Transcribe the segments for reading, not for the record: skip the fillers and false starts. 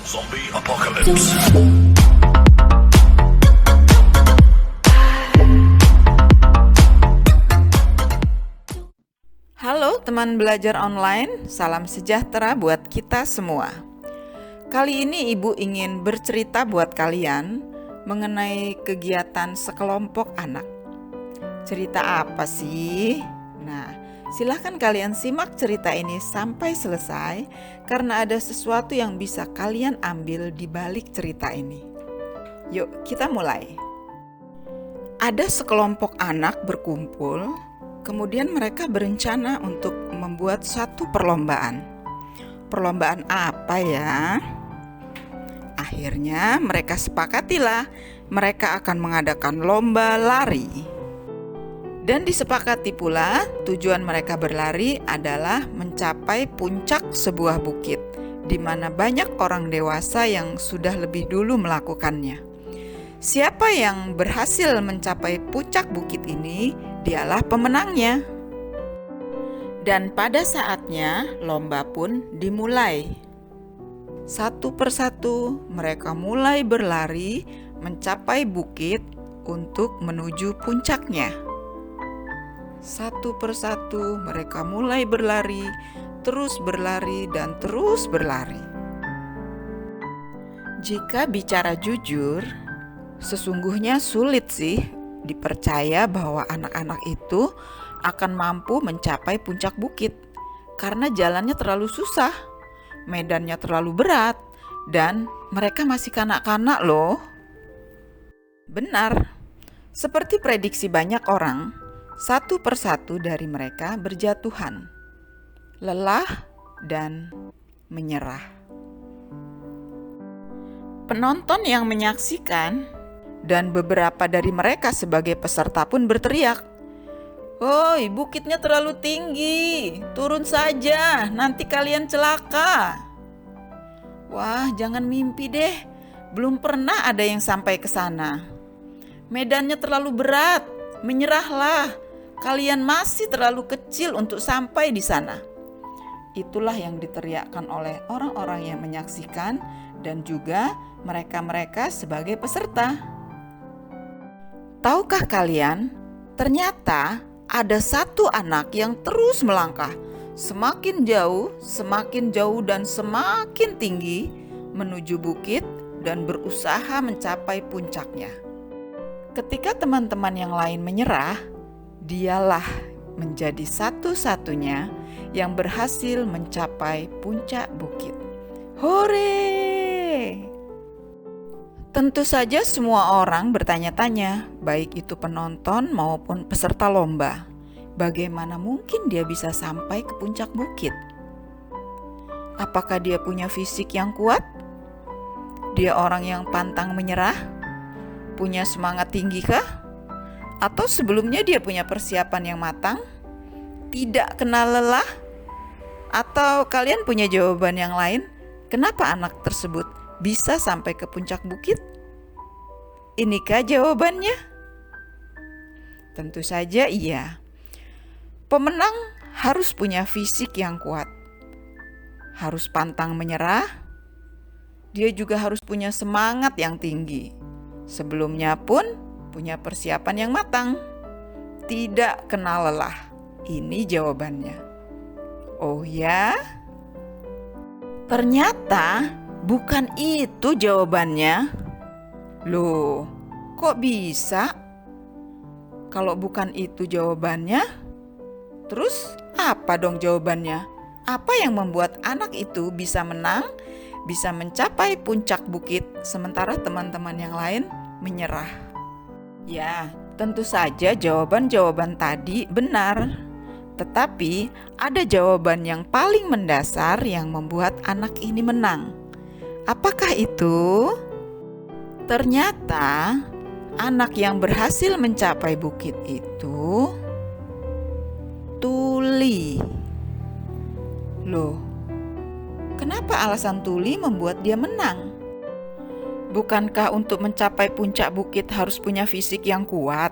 Zombie Apocalypse. Halo teman belajar online, salam sejahtera buat kita semua. Kali ini Ibu ingin bercerita buat kalian mengenai kegiatan sekelompok anak. Cerita apa sih? Nah, silahkan kalian simak cerita ini sampai selesai karena ada sesuatu yang bisa kalian ambil di balik cerita ini. Yuk, kita mulai. Ada sekelompok anak berkumpul. Kemudian mereka berencana untuk membuat satu perlombaan. Perlombaan apa ya? Akhirnya mereka sepakatilah mereka akan mengadakan lomba lari. Dan disepakati pula tujuan mereka berlari adalah mencapai puncak sebuah bukit, di mana banyak orang dewasa yang sudah lebih dulu melakukannya. Siapa yang berhasil mencapai puncak bukit ini, dialah pemenangnya. Dan pada saatnya lomba pun dimulai. Satu persatu mereka mulai berlari mencapai bukit untuk menuju puncaknya. Satu persatu mereka mulai berlari, terus berlari dan terus berlari. Jika bicara jujur, sesungguhnya sulit sih dipercaya bahwa anak-anak itu akan mampu mencapai puncak bukit karena jalannya terlalu susah, medannya terlalu berat, dan mereka masih kanak-kanak loh. Benar, seperti prediksi banyak orang, satu persatu dari mereka berjatuhan, lelah, dan menyerah. Penonton yang menyaksikan dan beberapa dari mereka sebagai peserta pun berteriak, "Oi, bukitnya terlalu tinggi, turun saja, nanti kalian celaka." Wah, jangan mimpi deh, belum pernah ada yang sampai ke sana. Medannya terlalu berat, menyerahlah, kalian masih terlalu kecil untuk sampai di sana. Itulah yang diteriakkan oleh orang-orang yang menyaksikan dan juga mereka-mereka sebagai peserta. Tahukah kalian, ternyata ada satu anak yang terus melangkah semakin jauh dan semakin tinggi menuju bukit dan berusaha mencapai puncaknya. Ketika teman-teman yang lain menyerah, dialah menjadi satu-satunya yang berhasil mencapai puncak bukit. Hore! Tentu saja semua orang bertanya-tanya, baik itu penonton maupun peserta lomba, bagaimana mungkin dia bisa sampai ke puncak bukit? Apakah dia punya fisik yang kuat? Dia orang yang pantang menyerah? Punya semangat tinggi kah? Atau sebelumnya dia punya persiapan yang matang? Tidak kenal lelah? Atau kalian punya jawaban yang lain? Kenapa anak tersebut bisa sampai ke puncak bukit? Inikah jawabannya? Tentu saja iya. Pemenang harus punya fisik yang kuat, harus pantang menyerah. Dia juga harus punya semangat yang tinggi. Sebelumnya pun punya persiapan yang matang. Tidak kenal lelah. Ini jawabannya. Oh ya? Ternyata bukan itu jawabannya. Loh, kok bisa? Kalau bukan itu jawabannya, terus apa dong jawabannya? Apa yang membuat anak itu bisa menang, bisa mencapai puncak bukit, sementara teman-teman yang lain menyerah? Ya, tentu saja jawaban-jawaban tadi benar. Tetapi ada jawaban yang paling mendasar yang membuat anak ini menang. Apakah itu? Ternyata anak yang berhasil mencapai bukit itu tuli. Loh, kenapa alasan tuli membuat dia menang? Bukankah untuk mencapai puncak bukit harus punya fisik yang kuat,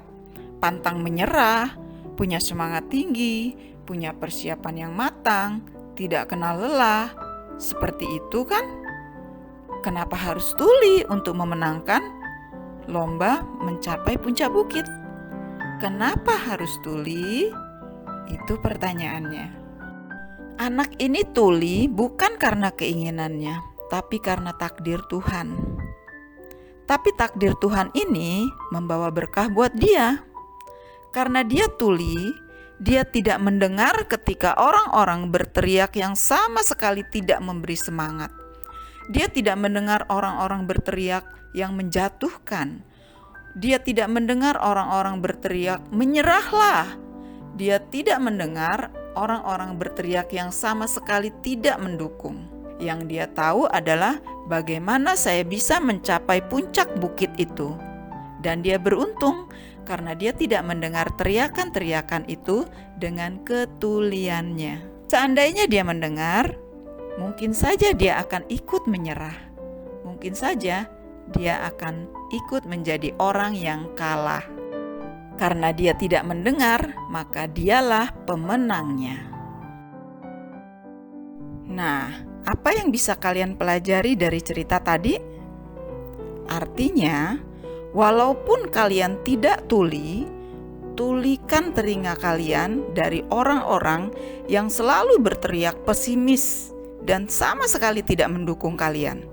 pantang menyerah, punya semangat tinggi, punya persiapan yang matang, tidak kenal lelah? Seperti itu kan? Kenapa harus tuli untuk memenangkan lomba mencapai puncak bukit? Kenapa harus tuli? Itu pertanyaannya. Anak ini tuli bukan karena keinginannya, tapi karena takdir Tuhan. Tapi takdir Tuhan ini membawa berkah buat dia. Karena dia tuli, dia tidak mendengar ketika orang-orang berteriak yang sama sekali tidak memberi semangat. Dia tidak mendengar orang-orang berteriak yang menjatuhkan. Dia tidak mendengar orang-orang berteriak, "Menyerahlah." Dia tidak mendengar orang-orang berteriak yang sama sekali tidak mendukung. Yang dia tahu adalah bagaimana saya bisa mencapai puncak bukit itu. Dan dia beruntung karena dia tidak mendengar teriakan-teriakan itu dengan ketuliannya. Seandainya dia mendengar, mungkin saja dia akan ikut menyerah. Mungkin saja dia akan ikut menjadi orang yang kalah. Karena dia tidak mendengar, maka dialah pemenangnya. Nah, apa yang bisa kalian pelajari dari cerita tadi? Artinya, walaupun kalian tidak tuli, tulikan telinga kalian dari orang-orang yang selalu berteriak pesimis dan sama sekali tidak mendukung kalian.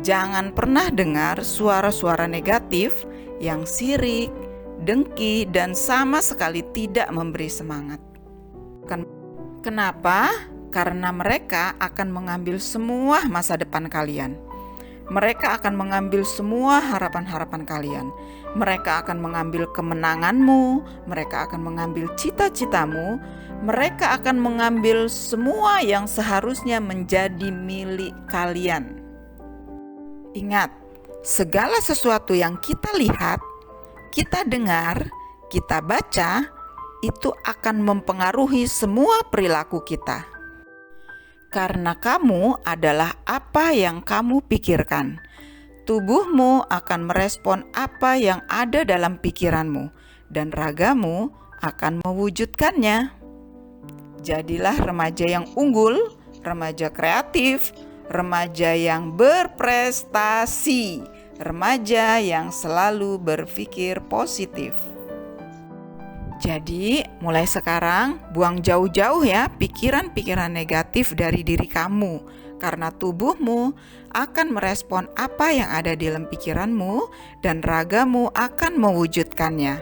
Jangan pernah dengar suara-suara negatif yang sirik, dengki, dan sama sekali tidak memberi semangat. Kenapa? Karena mereka akan mengambil semua masa depan kalian. Mereka akan mengambil semua harapan-harapan kalian. Mereka akan mengambil kemenanganmu, mereka akan mengambil cita-citamu, mereka akan mengambil semua yang seharusnya menjadi milik kalian. Ingat, segala sesuatu yang kita lihat, kita dengar, kita baca, itu akan mempengaruhi semua perilaku kita. Karena kamu adalah apa yang kamu pikirkan. Tubuhmu akan merespon apa yang ada dalam pikiranmu, dan ragamu akan mewujudkannya. Jadilah remaja yang unggul, remaja kreatif, remaja yang berprestasi, remaja yang selalu berpikir positif. Jadi, mulai sekarang buang jauh-jauh ya pikiran-pikiran negatif dari diri kamu, karena tubuhmu akan merespon apa yang ada di dalam pikiranmu dan ragamu akan mewujudkannya.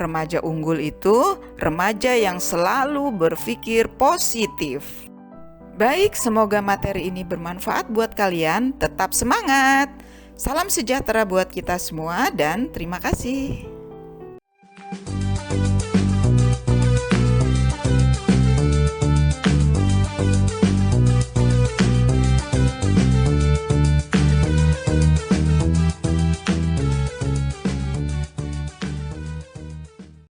Remaja unggul itu remaja yang selalu berpikir positif. Baik, semoga materi ini bermanfaat buat kalian. Tetap semangat. Salam sejahtera buat kita semua dan terima kasih.